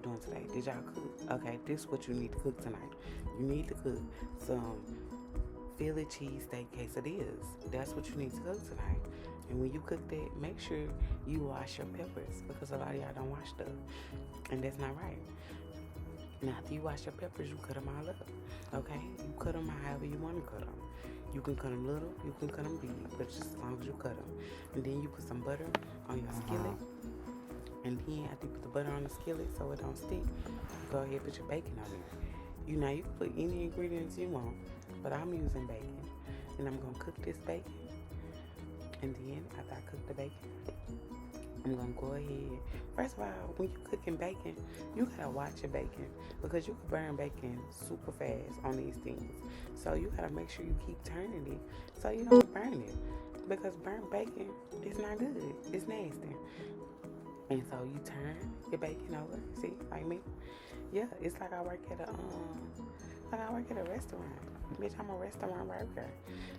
doing today? Did y'all cook? Okay, this is what you need to cook tonight. You need to cook some Philly cheesesteak quesadillas. That's what you need to cook tonight. And when you cook that, make sure you wash your peppers, because a lot of y'all don't wash stuff, and that's not right. Now, after you wash your peppers, you cut them all up. Okay? You cut them however you want to cut them. You can cut them little, you can cut them big, but just as long as you cut them. And then you put some butter on your skillet. And then after you put the butter on the skillet so it don't stick, go ahead and put your bacon on there. You can put any ingredients you want, but I'm using bacon. And I'm going to cook this bacon. And then after I cook the bacon, I'm going to go ahead. First of all, when you're cooking bacon, you got to watch your bacon, because you can burn bacon super fast on these things. So you got to make sure you keep turning it so you don't burn it, because burnt bacon is not good. It's nasty. And so you turn your bacon over. See, like me? Yeah, it's like I work at a restaurant. Bitch, I'm a restaurant worker.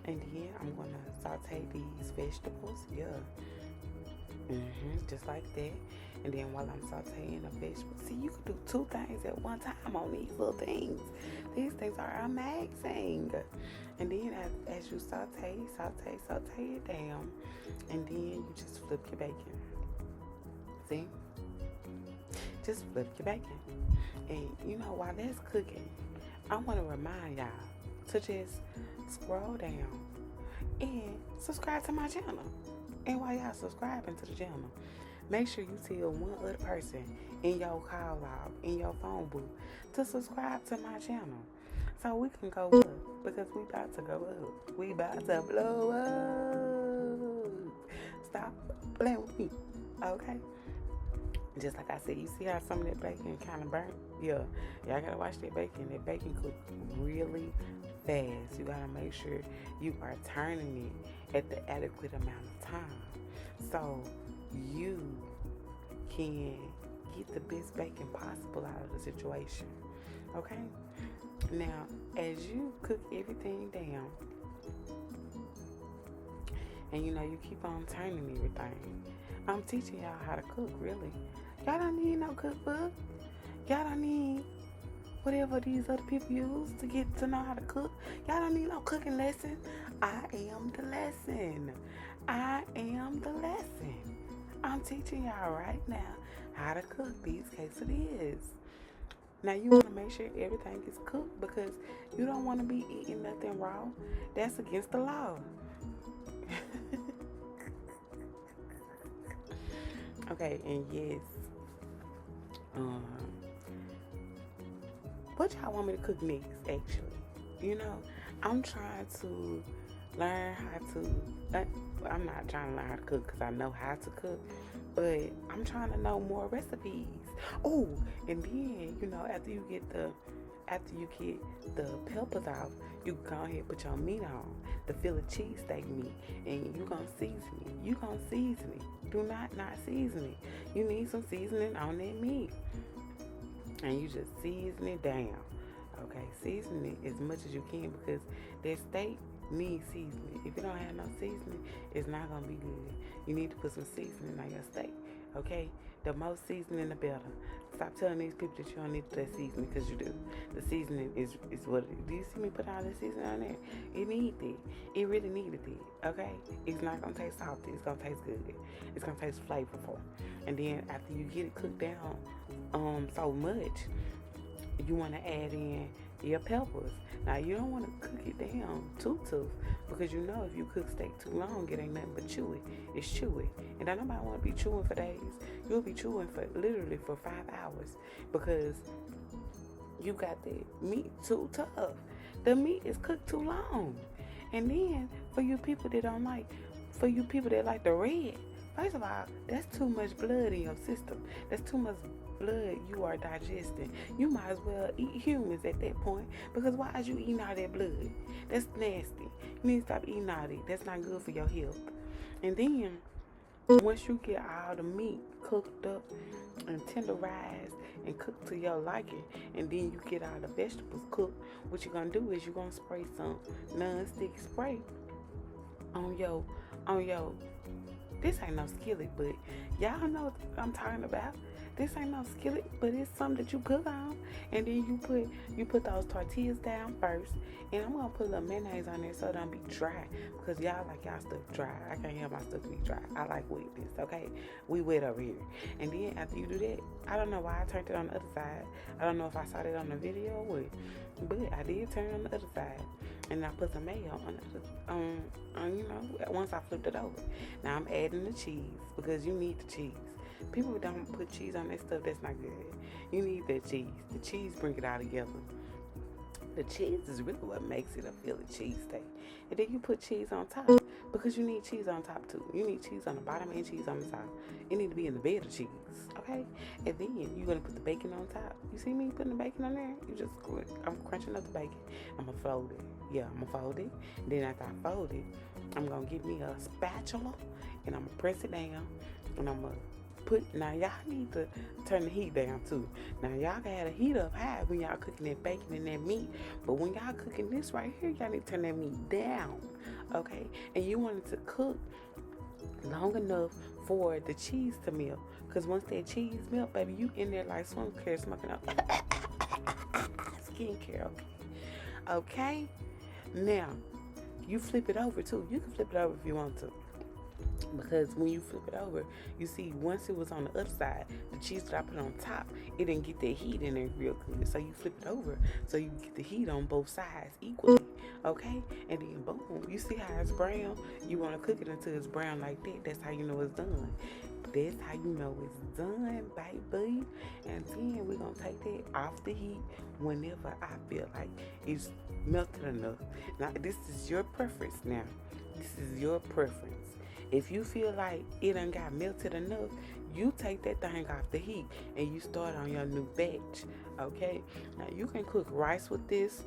And then I'm going to saute these vegetables. Yeah. Just like that. And then while I'm sauteing the vegetables, see, you can do two things at one time on these little things. These things are amazing. And then as you saute it down, and then you just flip your bacon. See? Just flip your bacon. And while that's cooking, I want to remind y'all to just scroll down and subscribe to my channel. And while y'all subscribing to the channel, make sure you tell one other person in your call log, in your phone booth, to subscribe to my channel, so we can go up, because we about to go up. We about to blow up. Stop playing with me, okay? Just like I said, you see how some of that bacon kind of burnt? Yeah, y'all gotta watch that bacon. That bacon cook really fast. You gotta make sure you are turning it at the adequate amount of time, so you can get the best bacon possible out of the situation. Okay? Now, as you cook everything down, and you keep on turning everything, I'm teaching y'all how to cook, really. Y'all don't need no cookbook. Y'all don't need whatever these other people use to get to know how to cook. Y'all don't need no cooking lesson. I am the lesson. I am the lesson. I'm teaching y'all right now how to cook these quesadillas. Now, you want to make sure everything is cooked, because you don't want to be eating nothing raw. That's against the law. Okay, and yes, what y'all want me to cook next, actually? I'm trying to learn how to, I'm not trying to learn how to cook because I know how to cook, but I'm trying to know more recipes. Oh, and then, after you get the peppers off, you can go ahead and put your meat on, the Philly cheesesteak meat, and you're going to season it. You're going to season it. Do not season it. You need some seasoning on that meat. And you just season it down. Okay, season it as much as you can, because that steak needs seasoning. If you don't have no seasoning, it's not going to be good. You need to put some seasoning on your steak. Okay? The more seasoning, the better. Stop telling these people that you don't need that seasoning, because you do. The seasoning is what it is. Do you see me put all this seasoning on there? It needs it. It really needed it. Okay? It's not going to taste salty. It's going to taste good. It's going to taste flavorful. And then after you get it cooked down so much, you want to add in your peppers. Now, you don't want to cook it down too tough, because if you cook steak too long, it ain't nothing but chewy. It's chewy. And don't nobody want to be chewing for days. You'll be chewing for literally for 5 hours, because you got the meat too tough. The meat is cooked too long. And then, for you people that like the red, first of all, that's too much blood in your system. That's too much blood you are digesting. You might as well eat humans at that point, because why is you eating all that blood? That's nasty. You need to stop eating all that. That's not good for your health. And then, once you get all the meat cooked up and tenderized and cooked to your liking, and then you get all the vegetables cooked, what you're going to do is you're going to spray some non-stick spray on your, this ain't no skillet, but y'all know what I'm talking about. This ain't no skillet, but it's something that you cook on. And then you put those tortillas down first. And I'm gonna put a little mayonnaise on there so it don't be dry. Because y'all like y'all stuff dry. I can't have my stuff to be dry. I like wetness, okay? We wet over here. And then after you do that, I don't know why I turned it on the other side. I don't know if I saw that on the video or what. But I did turn it on the other side. And I put some mayo on once I flipped it over. Now I'm adding the cheese because you need the cheese. People don't put cheese on their stuff, that's not good. You need that cheese. The cheese bring it all together. The cheese is really what makes it a Philly cheesesteak. And then you put cheese on top because you need cheese on top too. You need cheese on the bottom and cheese on the top. It need to be in the bed of cheese, okay? And then you're gonna put the bacon on top. You see me putting the bacon on there? I'm crunching up the bacon. I'm gonna fold it. Yeah, I'm gonna fold it. And then after I fold it, I'm gonna get me a spatula and I'm gonna press it down and I'm gonna now y'all need to turn the heat down too. Now y'all can have the heat up high when y'all cooking that bacon and that meat, but when y'all cooking this right here, y'all need to turn that meat down, okay? And you want it to cook long enough for the cheese to melt, because once that cheese melt, baby, you in there like swim care smoking up skincare, okay? Now you flip it over too. You can flip it over if you want to. Because when you flip it over, you see once it was on the other side, the cheese that I put on top, it didn't get that heat in there real good. So you flip it over so you get the heat on both sides equally, okay? And then boom, you see how it's brown? You want to cook it until it's brown like that. That's how you know it's done. That's how you know it's done, baby. And then we're going to take that off the heat whenever I feel like it's melted enough. Now, this is your preference now. This is your preference. If you feel like it done got melted enough, you take that thing off the heat and you start on your new batch, okay? Now you can cook rice with this,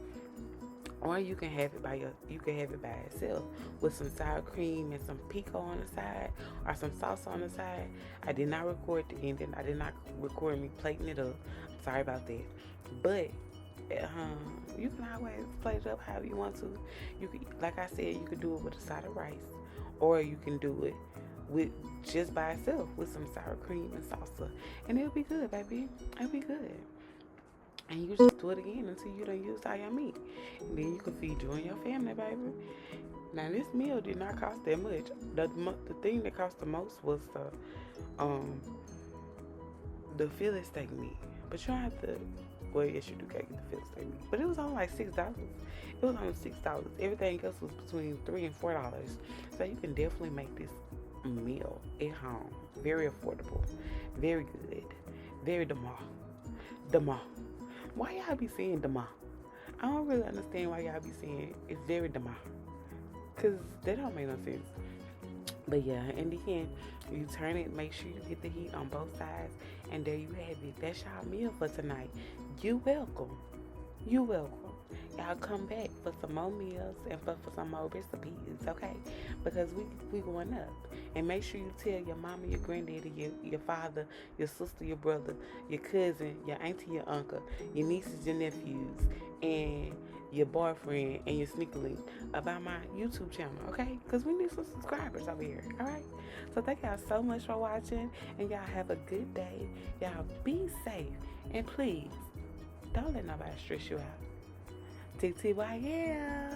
or you can have it by itself with some sour cream and some pico on the side or some salsa on the side. I did not record the ending. I did not record me plating it up. I'm sorry about that. But you can always plate it up however you want to. You could, like I said, you could do it with a side of rice. Or you can do it with just by itself with some sour cream and salsa. And it'll be good, baby. It'll be good. And you just do it again until you done used all your meat. And then you can feed you and your family, baby. Now, this meal did not cost that much. The thing that cost the most was the Philly steak meat. But you don't have to, well, yes, you do get the Philly steak meat. But it was only like $6. It was only $6. Everything else was between $3 and $4. So you can definitely make this meal at home. Very affordable. Very good. Very dema. Why y'all be saying dema? I don't really understand why y'all be saying it's very dema. Because that don't make no sense. But yeah, in the end, you turn it, make sure you get the heat on both sides. And there you have it. That's y'all meal for tonight. You welcome. You welcome. Y'all come back for some more meals and for some more recipes, okay? Because we going up. And make sure you tell your mama, your granddaddy, your father, your sister, your brother, your cousin, your auntie, your uncle, your nieces, your nephews, and your boyfriend and your sneaker link about my YouTube channel, okay? Because we need some subscribers over here, all right? So thank y'all so much for watching, and y'all have a good day. Y'all be safe, and please, don't let nobody stress you out. Beautttiiyeee.